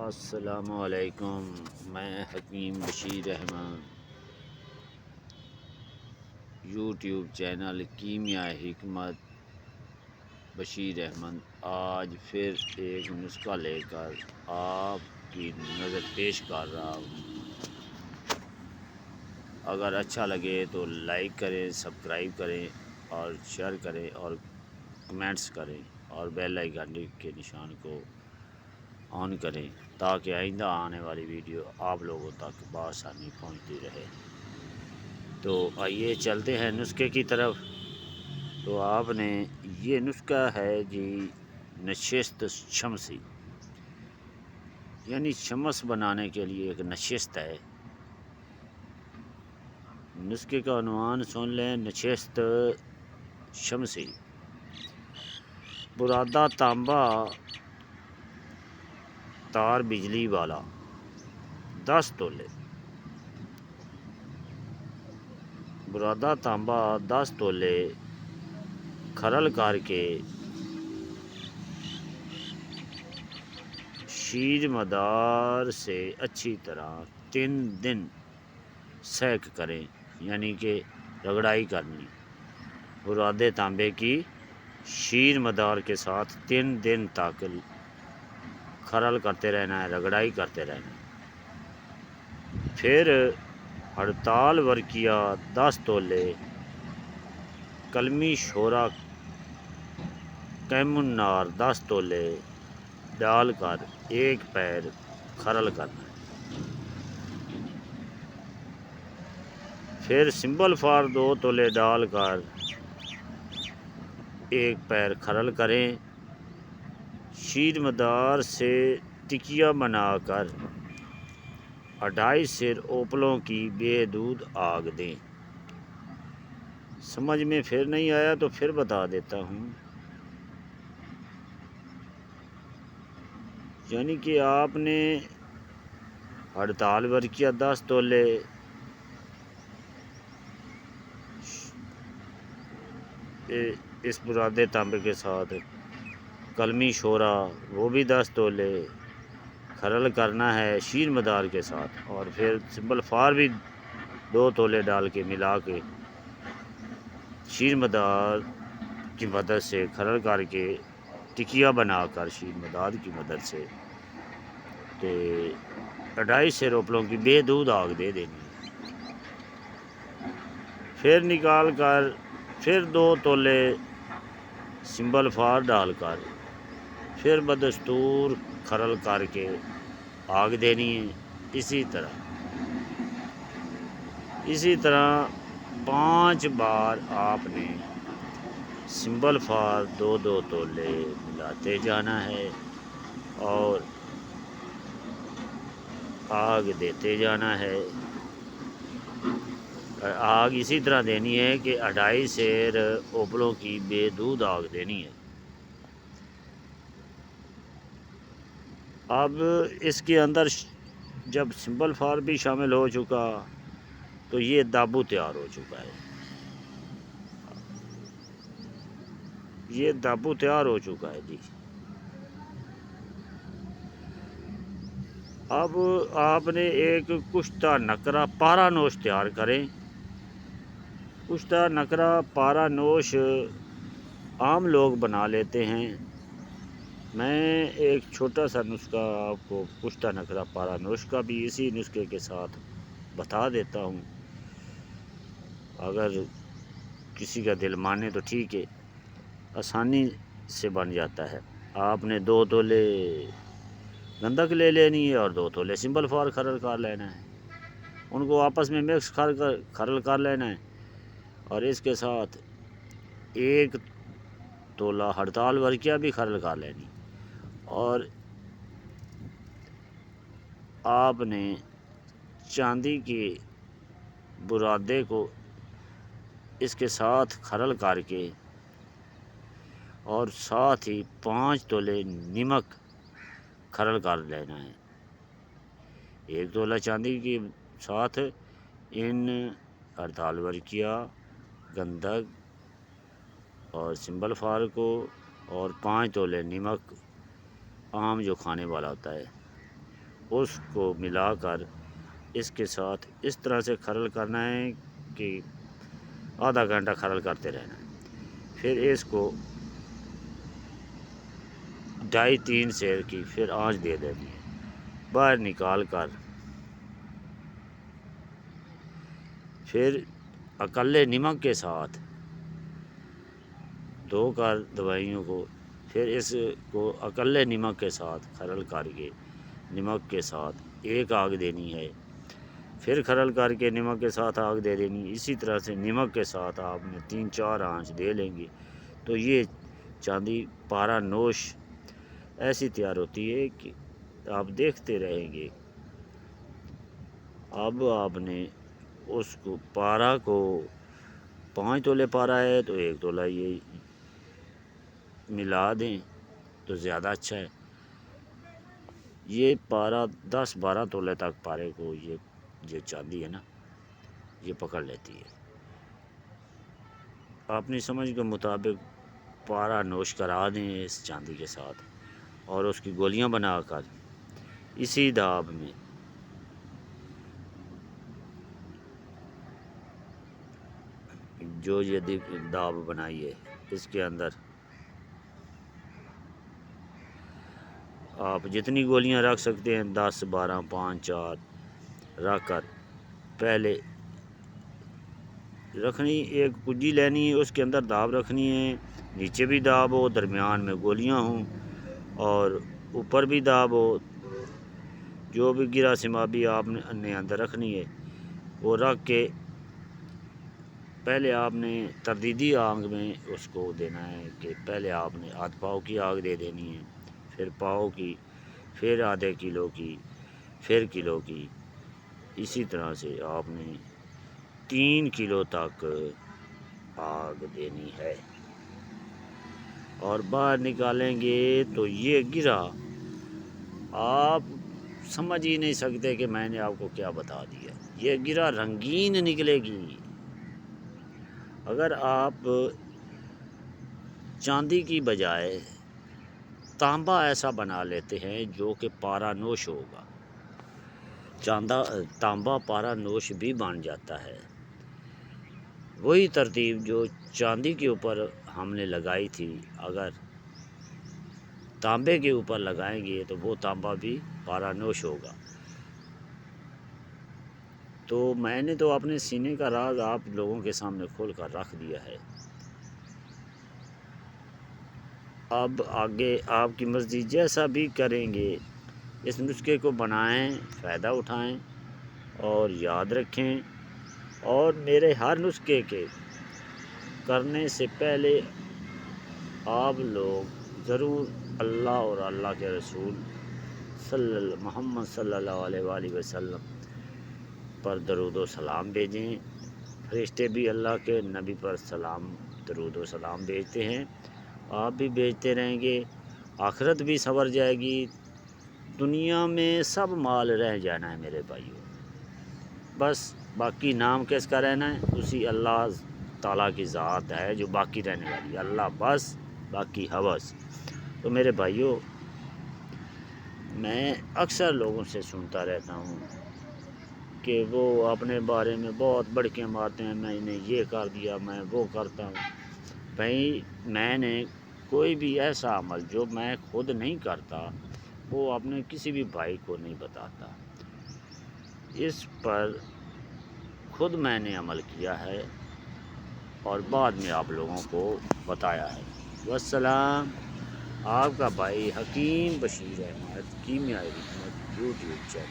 السلام علیکم، میں حکیم بشیر احمد، یوٹیوب چینل کیمیا حکمت بشیر احمد آج پھر ایک نسخہ لے کر آپ کی نظر پیش کر رہا ہوں۔ اگر اچھا لگے تو لائک کریں، سبسکرائب کریں اور شیئر کریں اور کمنٹس کریں اور بیل آئیکن کے نشان کو آن کریں تاکہ آئندہ آنے والی ویڈیو آپ لوگوں تک بآسانی پہنچتی رہے۔ تو آئیے چلتے ہیں نسخے کی طرف۔ تو آپ نے یہ نسخہ ہے جی نشست شمسی، یعنی شمس بنانے کے لیے ایک نشست ہے۔ نسخے کا عنوان سن لیں، نشست شمسی۔ برادہ تانبا تار بجلی والا 10 تولے۔ برادہ تانبا 10 تولے کھرل کر کے شیر مدار سے اچھی طرح 3 دن سیک کریں، یعنی کہ رگڑائی کرنی۔ برادے تانبے کی شیر مدار کے ساتھ 3 دن تک کھرل کرتے رہنا ہے، رگڑائی کرتے رہنا ہے۔ پھر ہڑتال ورقیہ 10 تولے کلمی شورا کیمنار 10 تولے ڈال کر 1 پیر کھرل کرنا ہے۔ پھر سمبل فار 2 تولے ڈال کر 1 پیر کھرل کریں۔ شیر مدار سے ٹکیا بنا کر 2.5 سیر اوپلوں کی بے دودھ آگ دیں۔ سمجھ میں پھر نہیں آیا تو پھر بتا دیتا ہوں، یعنی کہ آپ نے ہڑتال ورقیہ 10 تولے اس برادے تانبے کے ساتھ کلمی شورا وہ بھی 10 تولے کھرل کرنا ہے شیر مدار کے ساتھ، اور پھر سمبل فار بھی 2 تولے ڈال کے ملا کے شیر مدار کی مدد سے کھرل کر کے ٹکیا بنا کر شیر مدار کی مدد سے 2.5 سیر اوپلوں کی بے دودھ آگ دے دینی ہے۔ پھر نکال کر پھر 2 تولے سمبل فار ڈال کر پھر بدستور کھرل کر کے آگ دینی ہے۔ اسی طرح 5 بار آپ نے سمبل فار 2 تولے ملاتے جانا ہے اور آگ دیتے جانا ہے۔ آگ اسی طرح دینی ہے کہ 2.5 سیر اوپلوں کی بے دودھ آگ دینی ہے۔ اب اس کے اندر جب سمبل فار بھی شامل ہو چکا تو یہ دابو تیار ہو چکا ہے۔ یہ دابو تیار ہو چکا ہے جی۔ اب آپ نے ایک کشتہ نکرہ پارا نوش تیار کریں۔ کشتہ نکرہ پارا نوش عام لوگ بنا لیتے ہیں، میں ایک چھوٹا سا نسخہ آپ کو کشتہ نکرہ پارا نوش کا بھی اسی نسخے کے ساتھ بتا دیتا ہوں، اگر کسی کا دل مانے تو ٹھیک ہے، آسانی سے بن جاتا ہے۔ آپ نے 2 تولے گندک لے لینی ہے اور 2 تولے سمبل فار کھرل کر لینا ہے، ان کو آپس میں مکس کھرل کر لینا ہے، اور اس کے ساتھ 1 تولہ ہڑتال ورقیہ بھی کھرل کر لینی، اور آپ نے چاندی کے برادے کو اس کے ساتھ کھرل کر کے اور ساتھ ہی 5 تولے نمک کھرل کر لینا ہے۔ 1 تولہ چاندی کے ساتھ ان ہڑتال ورقیہ، گندک اور سمبل فار کو اور 5 تولے نمک عام جو کھانے والا ہوتا ہے اس کو ملا کر اس کے ساتھ اس طرح سے کھرل کرنا ہے کہ آدھا گھنٹہ کھرل کرتے رہنا ہے۔ پھر اس کو 2.5-3 سیر کی پھر آنچ دے دینی ہے۔ باہر نکال کر پھر اکلے نمک کے ساتھ دھو کر دوائیوں کو پھر اس کو اکلے نمک کے ساتھ کھرل کر کے نمک کے ساتھ ایک آگ دینی ہے، پھر کھرل کر کے نمک کے ساتھ آگ دے دینی۔ اسی طرح سے نمک کے ساتھ آپ نے 3-4 آنچ دے لیں گے تو یہ چاندی پارا نوش ایسی تیار ہوتی ہے کہ آپ دیکھتے رہیں گے۔ اب آپ نے اس کو پارا کو 5 تولے پارا ہے تو 1 تولہ یہ ملا دیں تو زیادہ اچھا ہے۔ یہ پارا 10-12 تولے تک پارے کو یہ چاندی ہے نا یہ پکڑ لیتی ہے۔ اپنی سمجھ کے مطابق پارا نوش کرا دیں اس چاندی کے ساتھ اور اس کی گولیاں بنا کر اسی داب میں جو یہ داب بنائی ہے اس کے اندر آپ جتنی گولیاں رکھ سکتے ہیں 10 12 5 4 رکھ کر پہلے رکھنی ایک کجی لینی ہے، اس کے اندر داب رکھنی ہے، نیچے بھی داب ہو، درمیان میں گولیاں ہوں اور اوپر بھی داب ہو۔ جو بھی گرا سمابی آپ نے اندر رکھنی ہے وہ رکھ کے پہلے آپ نے تردیدی آگ میں اس کو دینا ہے کہ پہلے آپ نے آدھ پاؤ کی آگ دے دینی ہے، پھر پاؤ کی، پھر آدھے کلو کی، پھر کلو کی۔ اسی طرح سے آپ نے 3 کلو تک آگ دینی ہے اور باہر نکالیں گے تو یہ گرا آپ سمجھ ہی نہیں سکتے کہ میں نے آپ کو کیا بتا دیا۔ یہ گرا رنگین نکلے گی۔ اگر آپ چاندی کی بجائے تانبا ایسا بنا لیتے ہیں جو کہ پارا نوش ہوگا، تانبا پارا نوش بھی بن جاتا ہے۔ وہی ترتیب جو چاندی کے اوپر ہم نے لگائی تھی اگر تانبے کے اوپر لگائیں گے تو وہ تانبا بھی پارا نوش ہوگا۔ تو میں نے تو اپنے سینے کا راز آپ لوگوں کے سامنے کھول کر رکھ دیا ہے۔ اب آگے آپ کی مرضی، جیسا بھی کریں گے اس نسخے کو بنائیں، فائدہ اٹھائیں اور یاد رکھیں۔ اور میرے ہر نسخے کے کرنے سے پہلے آپ لوگ ضرور اللہ اور اللہ کے رسول محمد صلی اللہ علیہ وآلہ وسلم پر درود و سلام بھیجیں۔ فرشتے بھی اللہ کے نبی پر درود و سلام بھیجتے ہیں، آپ بھی بھیجتے رہیں گے۔ آخرت بھی سنور جائے گی، دنیا میں سب مال رہ جانا ہے میرے بھائیوں، بس باقی نام کس کا رہنا ہے؟ اسی اللہ تعالیٰ کی ذات ہے جو باقی رہنے والی ہے، اللہ بس باقی حوث۔ تو میرے بھائیوں، میں اکثر لوگوں سے سنتا رہتا ہوں کہ وہ اپنے بارے میں بہت بڑکیں مارتے ہیں، میں نے یہ کر دیا، میں وہ کرتا ہوں۔ بھائی میں نے کوئی بھی ایسا عمل جو میں خود نہیں کرتا وہ اپنے کسی بھی بھائی کو نہیں بتاتا، اس پر خود میں نے عمل کیا ہے اور بعد میں آپ لوگوں کو بتایا ہے۔ والسلام، آپ کا بھائی حکیم بشیر احمد، کیمیائی حکمت یوٹیوب چینل۔